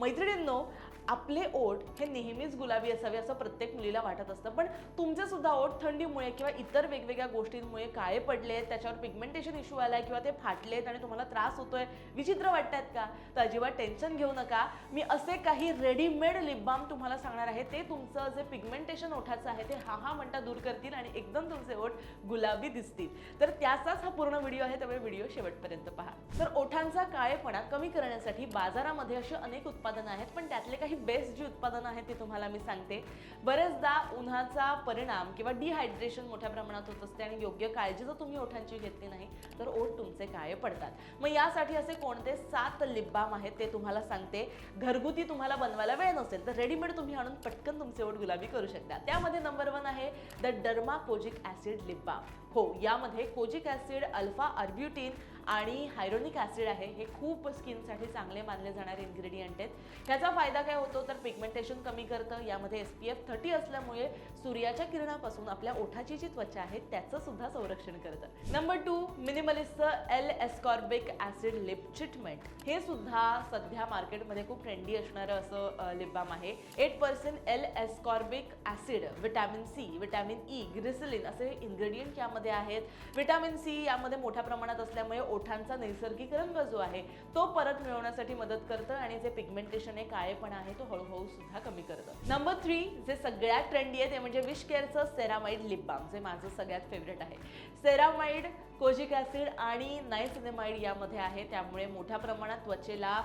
मैत्रिणींनो, आपले ओठ हे नेहमीच गुलाबी असावे असं प्रत्येक मुलीला वाटत असतं, पण तुमचे सुद्धा ओठ थंडीमुळे किंवा इतर वेगवेगळ्या गोष्टींमुळे काळे पडलेत, त्याच्यावर पिगमेंटेशन इश्यू आलाय किंवा ते फाटलेत आणि तुम्हाला त्रास होतोय, विचित्र वाटतात का? तर अजिबात टेन्शन घेऊ नका. मी असे काही रेडीमेड लिप बाम तुम्हाला सांगणार आहे, ते तुमचं जे पिगमेंटेशन ओठाचं आहे ते हा म्हणता दूर करतील आणि एकदम तुमचे ओठ गुलाबी दिसतील. तर त्याचाच हा पूर्ण व्हिडिओ आहे, त्यामुळे व्हिडिओ शेवटपर्यंत पहा. तर ओठांचा काळेपणा कमी करण्यासाठी बाजारामध्ये अशी अनेक उत्पादनं आहेत, पण त्यातले काही बेस्ट जी उत्पादनं आहेत ती तुम्हाला मी सांगते. बरेचदा उन्हाचा परिणाम किंवा डिहायड्रेशन मोठ्या प्रमाणात होत असते आणि योग्य काळजी जर तुम्ही ओठांची घेतली नाही तर ओठ तुमचे काळे पडतात. मग यासाठी असे कोणते 7 लिप बाम आहेत ते तुम्हाला सांगते. घरगुती तुम्हाला बनवायला वेळ नसेल तर रेडीमेड तुम्ही आणून पटकन तुमचे ओठ गुलाबी करू शकता. त्यामध्ये नंबर 1 आहे the derma kojic acid lip balm. हो, यामध्ये कोजिक ॲसिड, अल्फा आर्ब्युटिन आणि हायरोनिक ॲसिड आहे. हे खूप स्किनसाठी चांगले मानले जाणारे इन्ग्रेडियंट आहेत. ह्याचा फायदा काय होतो तर पिगमेंटेशन कमी करतं. यामध्ये SPF 30 असल्यामुळे सूर्याच्या किरणापासून आपल्या ओठाची जी त्वचा आहे त्याचं सुद्धा संरक्षण करतं. नंबर 2 मिनिमलिस्टचं L ascorbic acid lip treatment. हे सुद्धा सध्या मार्केटमध्ये खूप ट्रेंडी असणारं असं लिप बाम आहे. 8% L ascorbic acid, vitamin C, vitamin E, glycerin असे इन्ग्रेडियंट यामध्ये आहेत. व्हिटॅमिन C यामध्ये मोठ्या प्रमाणात असल्यामुळे ओठांचा नैसर्गिक रंग जो आहे तो परत मिळवण्यासाठी मदत करतं आणि जे पिगमेंटेशन आहे, काळेपणा आहे तो हळूहळू सुद्धा कमी करतं. नंबर 3 जे सगळ्यात ट्रेंडी आहे ते म्हणजे विश केअरचं सेरामाइड लिप बाम, जे माझं सगळ्यात फेवरेट आहे. सेरामाइड, कोजिक ॲसिड आणि नायसिनेमाइड यामध्ये आहे, त्यामुळे मोठ्या प्रमाणात त्वचेला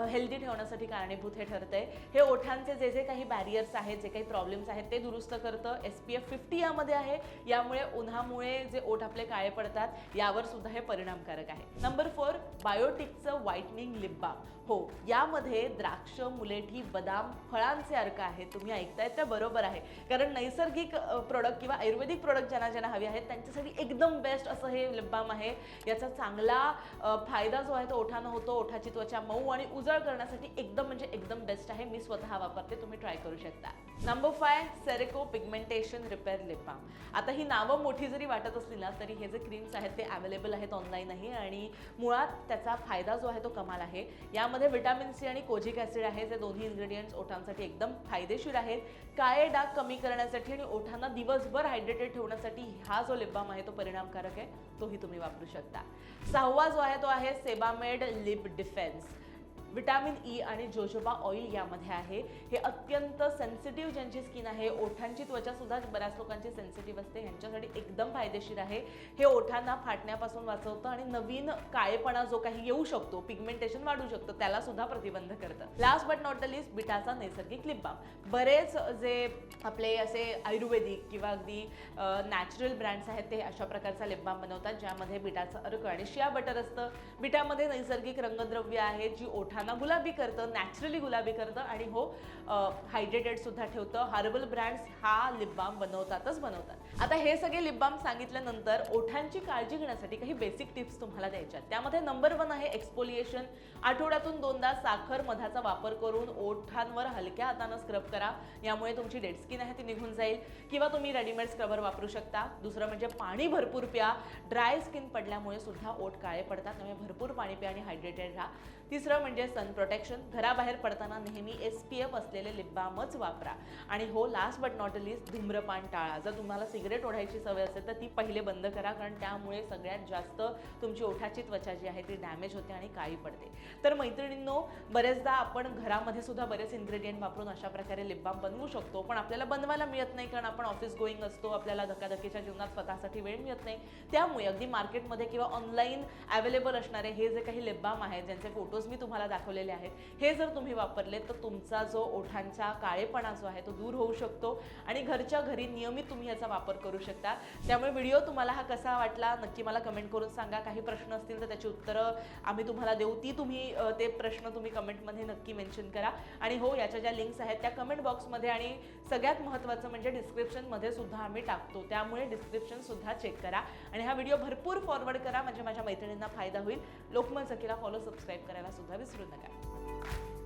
हेल्दी ठेवण्यासाठी कारणीभूत हे ठरतंय. हे ओठांचे जे जे काही बॅरियर्स आहेत, जे काही प्रॉब्लेम्स आहेत ते दुरुस्त करतं. SPF 50 यामध्ये आहे, यामुळे उन्हामुळे जे ओठ आपले काळे पडतात यावर सुद्धा हे परिणामकारक आहे. नंबर 4 बायोटिकचं व्हाईटनिंग लिप बाम. हो, यामध्ये द्राक्ष, मुलेठी, बदाम फळांचे अर्क आहेत. तुम्ही ऐकतायत त्या बरोबर आहे, कारण नैसर्गिक प्रोडक्ट किंवा आयुर्वेदिक प्रोडक्ट ज्यांना हवे आहेत त्यांच्यासाठी एकदम बेस्ट असं हे लिप बाम आहे. याचा चांगला फायदा जो आहे तो ओठांना होतो. ओठाची त्वचा मऊ आणि उजळ करण्यासाठी एकदम म्हणजे एकदम बेस्ट आहे. मी स्वतः वापरते, तुम्ही ट्राय करू शकता. नंबर 5 सेरेको पिगमेंटेशन रिपेअर लिप बाम. आता ही नावं मोठी जरी वाटत असली ना तरी हे जे क्रीम्स आहेत ते अवेलेबल आहेत ऑनलाईनही आणि मुळात त्याचा फायदा जो आहे तो कमाल आहे. यामध्ये व्हिटॅमिन C आणि कोजिक ॲसिड आहे, जे दोन्ही इन्ग्रेडियंट्स ओठांसाठी एकदम फायदेशीर आहेत. काळे डाग कमी करण्यासाठी आणि ओठांना दिवसभर हायड्रेटेड ठेवण्यासाठी हा जो लिप बाम आहे तो परिणामकारक आहे, तोही तुम्ही वापरू शकता. 6वा जो आहे तो आहे Sebamed lip defence. Vitamin E आणि जोजोबा ऑइल यामध्ये आहे. हे अत्यंत सेन्सिटिव्ह ज्यांची स्किन आहे, ओठांची त्वचा सुद्धा बऱ्याच लोकांची सेन्सिटिव्ह असते, यांच्यासाठी एकदम फायदेशीर आहे. हे ओठांना फाटण्यापासून वाचवतं आणि नवीन काळेपणा जो काही येऊ शकतो, पिगमेंटेशन वाढू शकतं, त्याला सुद्धा प्रतिबंध करतं. Last but not the least बिटाचा नैसर्गिक लिप बाम. बरेच जे आपले असे आयुर्वेदिक किंवा अगदी नॅचरल ब्रँड्स आहेत ते अशा प्रकारचा लिप बाम बनवतात, ज्यामध्ये बिटाचं अर्क आणि शिया बटर असतं. बिटामध्ये नैसर्गिक रंगद्रव्य आहे जी ओठांना गुलाबी करतं, नॅचरली गुलाबी करतं आणि हो हायड्रेटेड सुद्धा ठेवतं. हर्बल ब्रँड्स हा लिप बाम बनवतात. आता हे सगळे लिप बाम सांगितल्यानंतर ओठांची काळजी घेण्यासाठी काही बेसिक टिप्स तुम्हाला द्यायच्या. त्यामध्ये नंबर 1 आहे एक्सफोलिएशन. आठवड्यातून 2दा साखर मधाचा वापर करून ओठांवर हलक्या हाताने स्क्रब करा. यामुळे तुमची डेड स्किन आहे ती निघून जाईल, किंवा तुम्ही रेडीमेड स्क्रबर वापरू शकता. दुसरं म्हणजे पाणी भरपूर प्या. ड्राय स्किन पडल्यामुळे सुद्धा ओठ काळे पडतात, त्यामुळे भरपूर पाणी प्या आणि हायड्रेटेड राहा. तिसरं म्हणजे सन प्रोटेक्शन. घराबाहेर पडताना नेहमी SPF असलेले लिप बामच वापरा. आणि हो, लास्ट बट नॉट लिस्ट धूम्रपान टाळा. जर तुम्हाला सिगरेट ओढायची सवय असेल तर ती पहिले बंद करा, कारण त्यामुळे सगळ्यात जास्त तुमची ओठाची त्वचा जी आहे ती डॅमेज होते आणि काळी पडते. तर मैत्रिणींनो, बरेचदा आपण घरामध्ये सुद्धा बरेच इन्ग्रेडियंट वापरून अशा प्रकारे लिप बाम बनवू शकतो, पण आपल्याला बनवायला मिळत नाही, कारण आपण ऑफिस गोईंग असतो, आपल्याला धकाधकीच्या जीवनात स्वतःसाठी वेळ मिळत नाही. त्यामुळे अगदी मार्केटमध्ये किंवा ऑनलाईन अवेलेबल असणारे हे जे काही लिप बाम आहेत, ज्यांचे फोटोज मी तुम्हाला दाखवलेले आहेत, हे जर तुम्ही वापरले तर तुमचा जो ओठांचा काळेपणा जो आहे तो दूर होऊ शकतो आणि घरच्या घरी नियमित तुम्ही याचा वापर करू शकता. त्यामुळे व्हिडिओ तुम्हाला हा कसा वाटला नक्की मला कमेंट करून सांगा. काही प्रश्न असतील तर त्याची उत्तरं आम्ही तुम्हाला देऊ, ती तुम्ही ते प्रश्न तुम्ही कमेंटमध्ये नक्की मेन्शन करा. आणि हो, याच्या ज्या लिंक्स आहेत त्या कमेंट बॉक्समध्ये आणि सगळ्यात महत्त्वाचं म्हणजे डिस्क्रिप्शनमध्ये सुद्धा आम्ही टाकतो, त्यामुळे डिस्क्रिप्शन सुद्धा चेक करा आणि हा व्हिडिओ भरपूर फॉरवर्ड करा, म्हणजे माझ्या मैत्रिणींना फायदा होईल. लोकमत सखीला फॉलो सबस्क्राईब करायला सुद्धा विसरू नका.